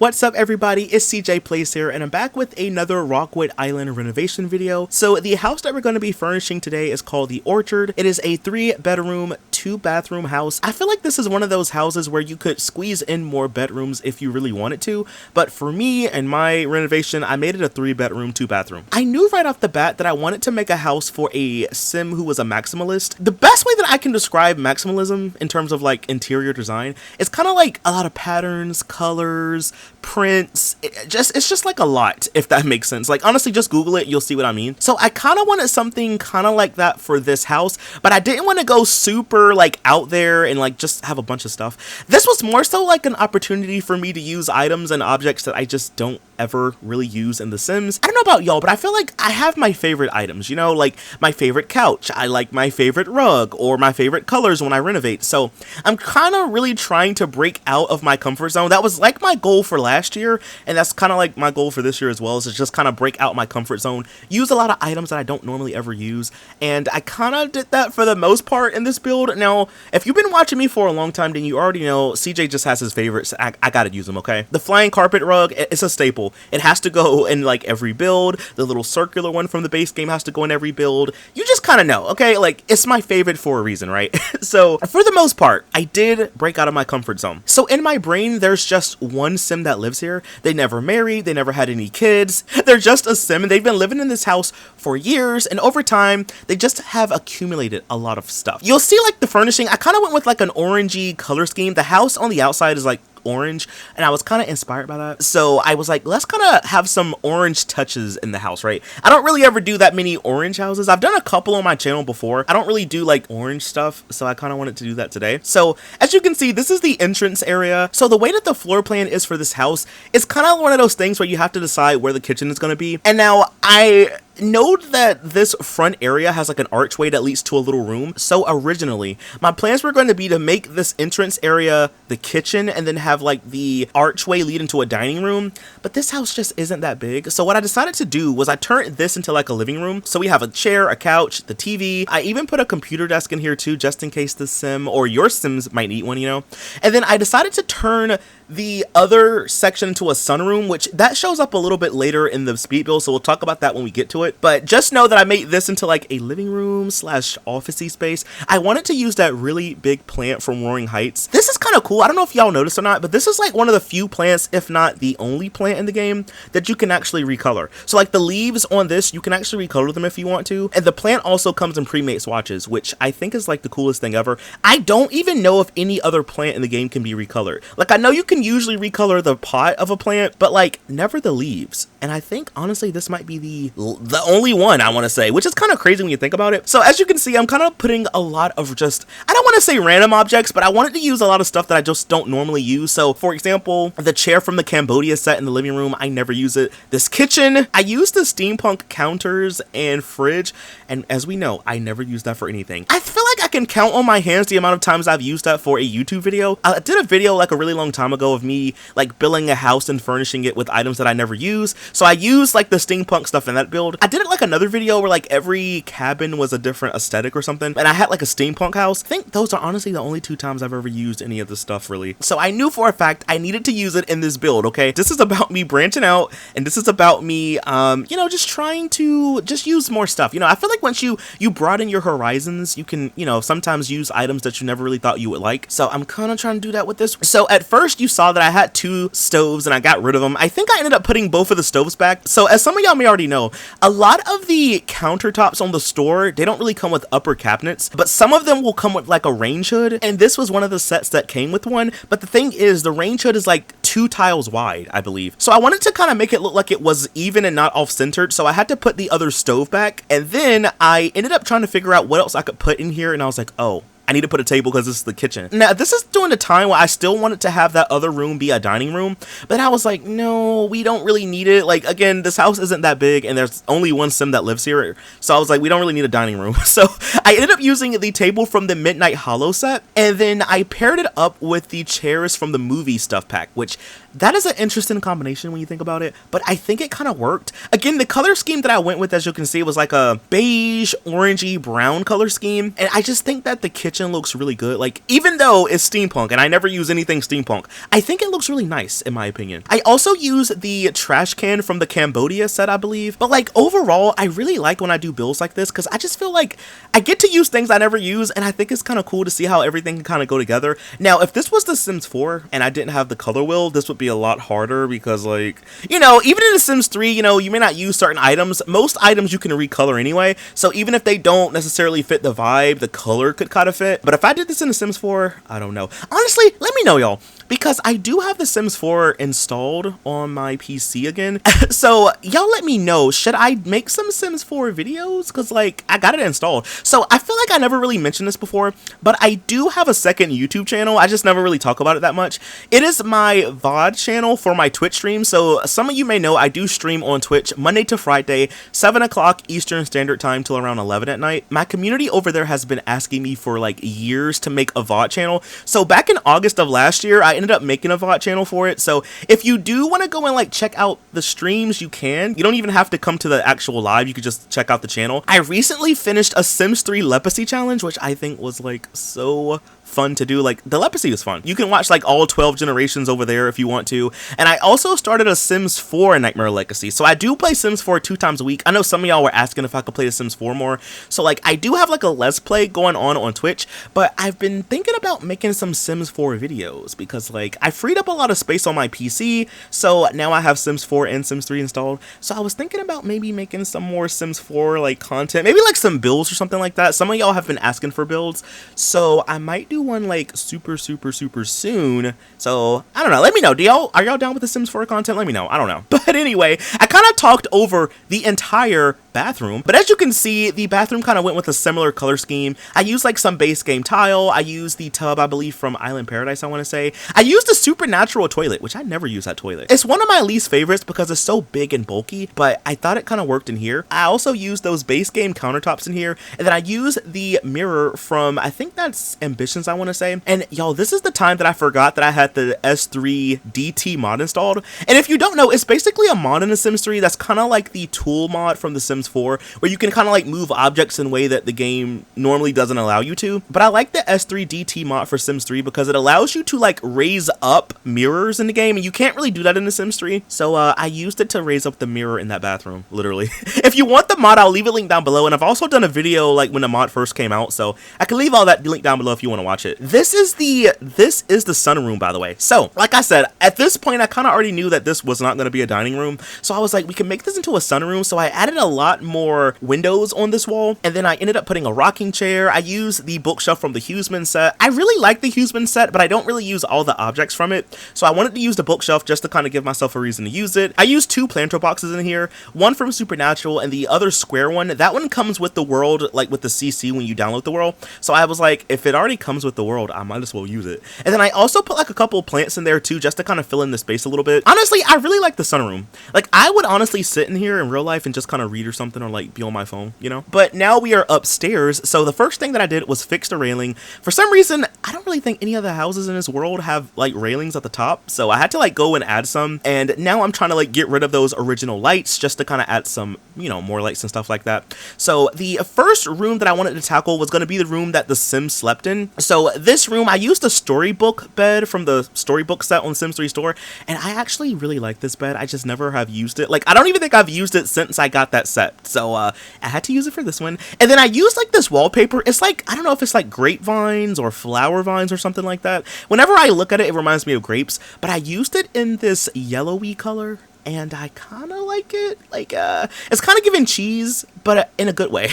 What's up everybody, it's CJ Plays here and I'm back with another Rockwood Island renovation video. So the house that we're going to be furnishing today is called the Orchard. It is a 3-bedroom, 2-bathroom house. I feel like this is one of those houses where you could squeeze in more bedrooms if you really wanted to, but for me and my renovation, I made it a 3-bedroom, 2-bathroom. I knew right off the bat that I wanted to make a house for a sim who was a maximalist. The best way that I can describe maximalism in terms of like interior design is kind of like a lot of patterns, colors, prints. It's just like a lot, if that makes sense. Like honestly, just Google it, you'll see what I mean. So I kind of wanted something kind of like that for this house, but I didn't want to go super like out there and like just have a bunch of stuff. This was more so like an opportunity for me to use items and objects that I just don't ever really use in The Sims. I don't know about y'all, but I feel like I have my favorite items, you know, like my favorite couch, I like my favorite rug, or my favorite colors when I renovate. So I'm kind of really trying to break out of my comfort zone. That was like my goal for last year, and that's kind of like my goal for this year as well, is to just kind of break out my comfort zone, use a lot of items that I don't normally ever use, and I kind of did that for the most part in this build. Now, if you've been watching me for a long time, then you already know CJ just has his favorites. I gotta use them, okay? The flying carpet rug, it's a staple. It has to go in like every build. The little circular one from the base game has to go in every build. You just kind of know, okay? Like, it's my favorite for a reason, right? So for the most part, I did break out of my comfort zone. So in my brain, there's just one sim that lives here. They never married, they never had any kids. They're just a sim, and they've been living in this house for years, and over time, they just have accumulated a lot of stuff. You'll see like the furnishing, I kind of went with like an orangey color scheme. The house on the outside is like orange, and I was kind of inspired by that, so I was like, let's kind of have some orange touches in the house, right? I don't really ever do that many orange houses. I've done a couple on my channel before. I don't really do like orange stuff, so I kind of wanted to do that today. So as you can see, this is the entrance area. So the way that the floor plan is for this house is kind of one of those things where you have to decide where the kitchen is going to be. And now I note that this front area has like an archway that leads to a little room. So originally my plans were going to be to make this entrance area the kitchen and then have like the archway lead into a dining room, but this house just isn't that big. So what I decided to do was I turned this into like a living room. So we have a chair, a couch, the TV. I even put a computer desk in here too, just in case the sim or your sims might need one, you know. And then I decided to turn the other section into a sunroom, which that shows up a little bit later in the speed build, so we'll talk about that when we get to it. But just know that I made this into like a living room slash officey space. I wanted to use that really big plant from Roaring Heights. This is kind of cool. I don't know if y'all noticed or not, but this is like one of the few plants, if not the only plant in the game, that you can actually recolor. So like the leaves on this, you can actually recolor them if you want to, and the plant also comes in pre-made swatches, which I think is like the coolest thing ever. I don't even know if any other plant in the game can be recolored. Like I know you can usually recolor the pot of a plant, but like never the leaves. And I think honestly this might be the only one, I want to say, which is kind of crazy when you think about it. So as you can see, I'm kind of putting a lot of just, I don't want to say random objects, but I wanted to use a lot of stuff that I just don't normally use. So for example, the chair from the Cambodia set in the living room, I never use it. This kitchen, I use the steampunk counters and fridge, and as we know, I never use that for anything. I feel like I can count on my hands the amount of times I've used that for a YouTube video. I did a video like a really long time ago of me like building a house and furnishing it with items that I never use. So I used like the steampunk stuff in that build. I did it like another video where like every cabin was a different aesthetic or something, and I had like a steampunk house. I think those are honestly the only 2 times I've ever used any of this stuff really. So I knew for a fact I needed to use it in this build, okay? This is about me branching out, and this is about me, you know, just trying to just use more stuff. You know, I feel like once you broaden your horizons, you can, you know, sometimes use items that you never really thought you would like. So I'm kind of trying to do that with this. So at first you saw that I had 2 stoves and I got rid of them. I think I ended up putting both of the stoves back. So as some of y'all may already know, a lot of the countertops on the store, they don't really come with upper cabinets, but some of them will come with like a range hood, and this was one of the sets that came with one. But the thing is, the range hood is like 2 tiles wide, I believe. So I wanted to kind of make it look like it was even and not off-centered, so I had to put the other stove back, and then I ended up trying to figure out what else I could put in here, and I was like, oh, I need to put a table because this is the kitchen. Now, this is during the time where I still wanted to have that other room be a dining room, but I was like, no, we don't really need it. Like, again, this house isn't that big, and there's only one sim that lives here, so I was like, we don't really need a dining room. So I ended up using the table from the Midnight Hollow set, and then I paired it up with the chairs from the movie stuff pack, which that is an interesting combination when you think about it, but I think it kind of worked. Again, the color scheme that I went with, as you can see, was like a beige, orangey, brown color scheme, and I just think that the kitchen kitchen looks really good. Like, even though it's steampunk and I never use anything steampunk, I think it looks really nice in my opinion. I also use the trash can from the Cambodia set, I believe. But like overall, I really like when I do builds like this because I just feel like I get to use things I never use, and I think it's kind of cool to see how everything can kind of go together. Now, if this was The Sims 4 and I didn't have the color wheel, this would be a lot harder because, like, you know, even in The Sims 3, you know, you may not use certain items. Most items you can recolor anyway, so even if they don't necessarily fit the vibe, the color could kind of fit. But if I did this in The Sims 4, I don't know. Honestly, let me know, y'all, because I do have The Sims 4 installed on my PC again. So y'all let me know, should I make some Sims 4 videos? Because like I got it installed. So I feel like I never really mentioned this before, but I do have a second YouTube channel. I just never really talk about it that much. It is my VOD channel for my Twitch stream. So some of you may know I do stream on Twitch Monday to Friday, 7 o'clock Eastern Standard Time till around 11 at night. My community over there has been asking me for like years to make a VOD channel. So back in August of last year, I ended up making a VOD channel for it. So if you do want to go and like check out the streams, you can. You don't even have to come to the actual live. You could just check out the channel. I recently finished a Sims 3 leprosy challenge, which I think was like so fun to do. Like the leprosy was fun. You can watch like all 12 generations over there if you want to. And I also started a Sims 4 Nightmare Legacy. So I do play Sims 4 2 times a week. I know some of y'all were asking if I could play the Sims 4 more. So like I do have like a Let's Play going on Twitch, but I've been thinking about making some Sims 4 videos because like I freed up a lot of space on my PC. So now I have Sims 4 and Sims 3 installed. So I was thinking about maybe making some more Sims 4 like content, maybe like some builds or something like that. Some of y'all have been asking for builds. So I might do one like super soon. So I don't know, let me know. Are y'all down with the Sims 4 content? Let me know. I don't know. But anyway, I kind of talked over the entire bathroom, but as you can see, the bathroom kind of went with a similar color scheme. I used like some base game tile. I used the tub, I believe, from Island Paradise, I want to say. I used a supernatural toilet, which I never use that toilet. It's one of my least favorites because it's so big and bulky, but I thought it kind of worked in here. I also used those base game countertops in here, and then I used the mirror from, I think that's Ambitions, I want to say. And y'all, this is the time that I forgot that I had the S3 DT mod installed. And if you don't know, it's basically a mod in The Sims 3 that's kind of like the tool mod from The Sims 4, where you can kind of like move objects in a way that the game normally doesn't allow you to. But I like the S3 DT mod for Sims 3 because it allows you to like raise up mirrors in the game, and you can't really do that in The Sims 3. So I used it to raise up the mirror in that bathroom, literally. If you want the mod, I'll leave a link down below, and I've also done a video like when the mod first came out, so I can leave all that link down below if you want to watch it. This is the sunroom, by the way. So like I said, at this point I kind of already knew that this was not going to be a dining room, so I was like, we can make this into a sunroom. So I added a lot more windows on this wall, and then I ended up putting a rocking chair. I used the bookshelf from the Hughesman set. I really like the Hughesman set, but I don't really use all the objects from it, so I wanted to use the bookshelf just to kind of give myself a reason to use it. I used two planter boxes in here, one from Supernatural and the other square one. That one comes with the world, like with the CC when you download the world. So I was like, if it already comes with the world, I might as well use it. And then I also put like a couple plants in there too, just to kind of fill in the space a little bit. Honestly, I really like the sunroom. Like I would honestly sit in here in real life and just kind of read or something, or like be on my phone, you know? But now we are upstairs. So the first thing that I did was fix the railing. For some reason, I don't really think any of the houses in this world have like railings at the top. So I had to like go and add some. And now I'm trying to like get rid of those original lights just to kind of add some, you know, more lights and stuff like that. So the first room that I wanted to tackle was going to be the room that the Sims slept in. So this room, I used a storybook bed from the storybook set on Sims 3 store, and I actually really like this bed. I just never have used it. Like I don't even think I've used it since I got that set. So I had to use it for this one. And then I used like this wallpaper. It's like, I don't know if it's like grapevines or flower vines or something like that. Whenever I look at it, it reminds me of grapes, but I used it in this yellowy color, and I kind of like it. Like it's kind of giving cheese, but in a good way.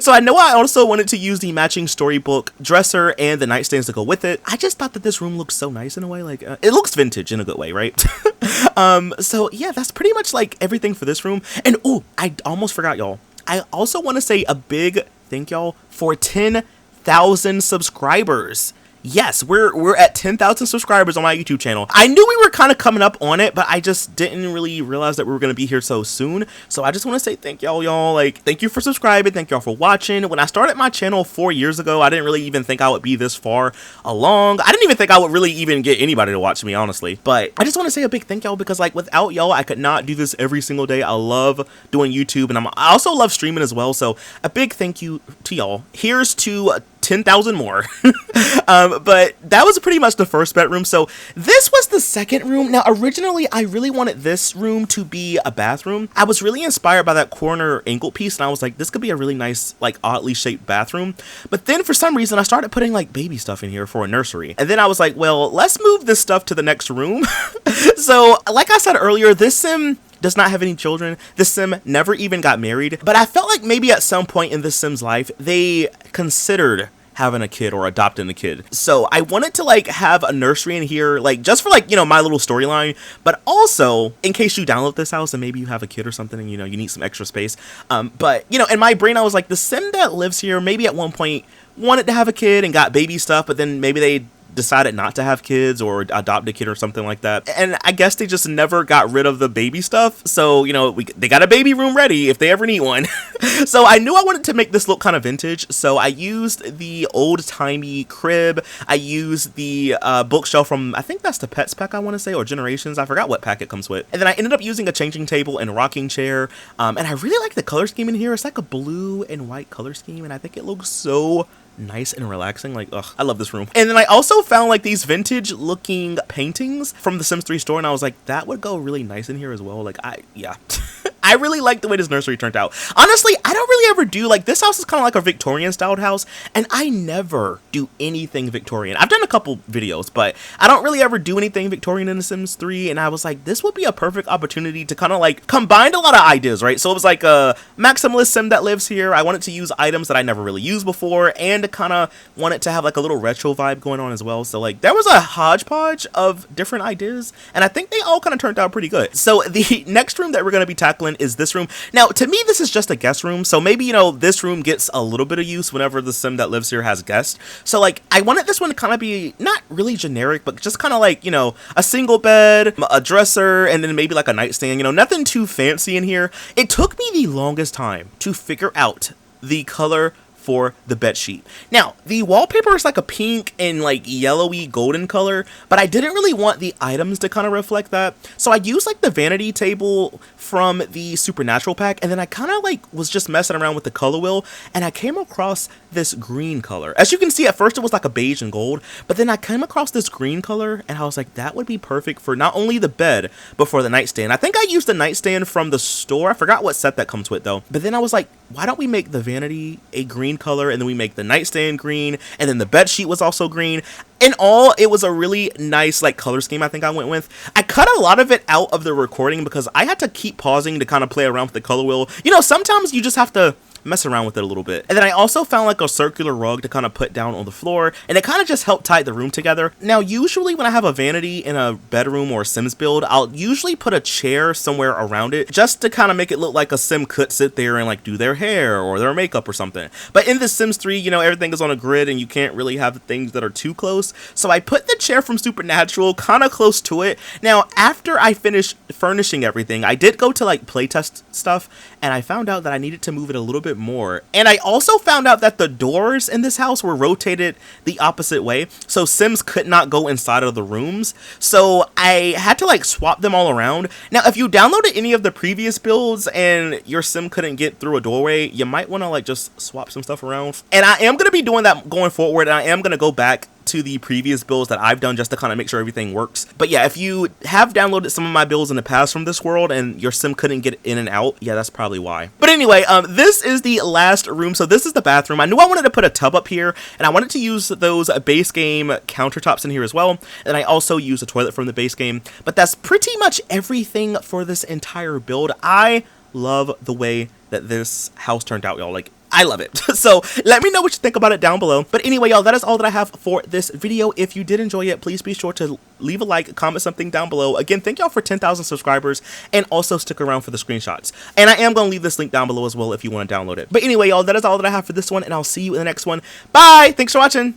So I know I also wanted to use the matching storybook dresser and the nightstands to go with it. I just thought that this room looks so nice in a way. Like it looks vintage in a good way, right? So yeah, that's pretty much like everything for this room. And oh, I almost forgot, y'all. I also want to say a big thank y'all for 10,000 subscribers. Yes, we're at 10,000 subscribers on my YouTube channel. I knew we were kind of coming up on it, but I just didn't really realize that we were going to be here so soon. So I just want to say thank y'all. Like, thank you for subscribing. Thank y'all for watching. When I started my channel 4 years ago, I didn't really even think I would be this far along. I didn't even think I would really even get anybody to watch me, honestly. But I just want to say a big thank y'all because, like, without y'all, I could not do this every single day. I love doing YouTube, and I also love streaming as well. So a big thank you to y'all. Here's to 10,000 more. But that was pretty much the first bedroom. So this was the second room. Now, originally, I really wanted this room to be a bathroom. I was really inspired by that corner angle piece, and I was like, this could be a really nice, like, oddly shaped bathroom. But then for some reason, I started putting like baby stuff in here for a nursery. And then I was like, well, let's move this stuff to the next room. So like I said earlier, this sim does not have any children. This sim never even got married. But I felt like maybe at some point in this sim's life, they considered having a kid or adopting a kid. So I wanted to like have a nursery in here, like just for like, you know, my little storyline, but also in case you download this house and maybe you have a kid or something and, you know, you need some extra space. But, you know, in my brain, I was like, the sim that lives here maybe at one point wanted to have a kid and got baby stuff, but then maybe they decided not to have kids or adopt a kid or something like that. And I guess they just never got rid of the baby stuff. So, you know, they got a baby room ready if they ever need one. So I knew I wanted to make this look kind of vintage. So I used the old timey crib. I used the bookshelf from, I think that's the Pets pack, I want to say, or Generations. I forgot what pack it comes with. And then I ended up using a changing table and a rocking chair. And I really like the color scheme in here. It's like a blue and white color scheme. And I think it looks so nice and relaxing. Like, ugh, I love this room. And then I also found like these vintage looking paintings from the Sims 3 store, and I was like, that would go really nice in here as well. Like, yeah. I really like the way this nursery turned out. Honestly, I don't really ever do, like, this house is kind of like a Victorian styled house, and I never do anything Victorian. I've done a couple videos, but I don't really ever do anything Victorian in The Sims 3, and I was like, this would be a perfect opportunity to kind of like combine a lot of ideas, right? So it was like a maximalist sim that lives here. I wanted to use items that I never really used before, and to kind of want it to have like a little retro vibe going on as well. So like there was a hodgepodge of different ideas, and I think they all kind of turned out pretty good. So the next room that we're going to be tackling is this room. Now, to me, this is just a guest room. So maybe, you know, this room gets a little bit of use whenever the sim that lives here has guests. So like I wanted this one to kind of be not really generic, but just kind of like, you know, a single bed, a dresser, and then maybe like a nightstand, you know, nothing too fancy in here. It took me the longest time to figure out the color for the bed sheet. Now, the wallpaper is like a pink and like yellowy golden color, but I didn't really want the items to kind of reflect that. So I used like the vanity table from the Supernatural pack, and then I kind of like was just messing around with the color wheel, and I came across this green color. As you can see, at first it was like a beige and gold, but then I came across this green color, and I was like, that would be perfect for not only the bed, but for the nightstand. I think I used the nightstand from the store. I forgot what set that comes with though. But then I was like, why don't we make the vanity a green color, and then we make the nightstand green, and then the bed sheet was also green. In all, it was a really nice like color scheme I think I went with. I cut a lot of it out of the recording because I had to keep pausing to kind of play around with the color wheel. You know, sometimes you just have to mess around with it a little bit. And then I also found like a circular rug to kind of put down on the floor, and it kind of just helped tie the room together. Now, usually when I have a vanity in a bedroom or a Sims build, I'll usually put a chair somewhere around it just to kind of make it look like a Sim could sit there and like do their hair or their makeup or something. But in the Sims 3, you know, everything is on a grid and you can't really have things that are too close. So I put the chair from Supernatural kind of close to it. Now, after I finished furnishing everything, I did go to like playtest stuff, and I found out that I needed to move it a little bit more. And I also found out that the doors in this house were rotated the opposite way, so Sims could not go inside of the rooms. So I had to like swap them all around. Now, if you downloaded any of the previous builds and your Sim couldn't get through a doorway, you might want to like just swap some stuff around. And I am going to be doing that going forward, and I am going to go back to the previous builds that I've done just to kind of make sure everything works. But yeah, if you have downloaded some of my builds in the past from this world and your Sim couldn't get in and out, yeah, that's probably why. But anyway, this is the last room. So this is the bathroom. I knew I wanted to put a tub up here, and I wanted to use those base game countertops in here as well. And I also used a toilet from the base game. But that's pretty much everything for this entire build. I love the way that this house turned out, y'all. Like, I love it. So let me know what you think about it down below. But anyway, y'all, that is all that I have for this video. If you did enjoy it, please be sure to leave a like, comment something down below. Again, thank y'all for 10,000 subscribers, and also stick around for the screenshots. And I am going to leave this link down below as well if you want to download it. But anyway, y'all, that is all that I have for this one, and I'll see you in the next one. Bye! Thanks for watching!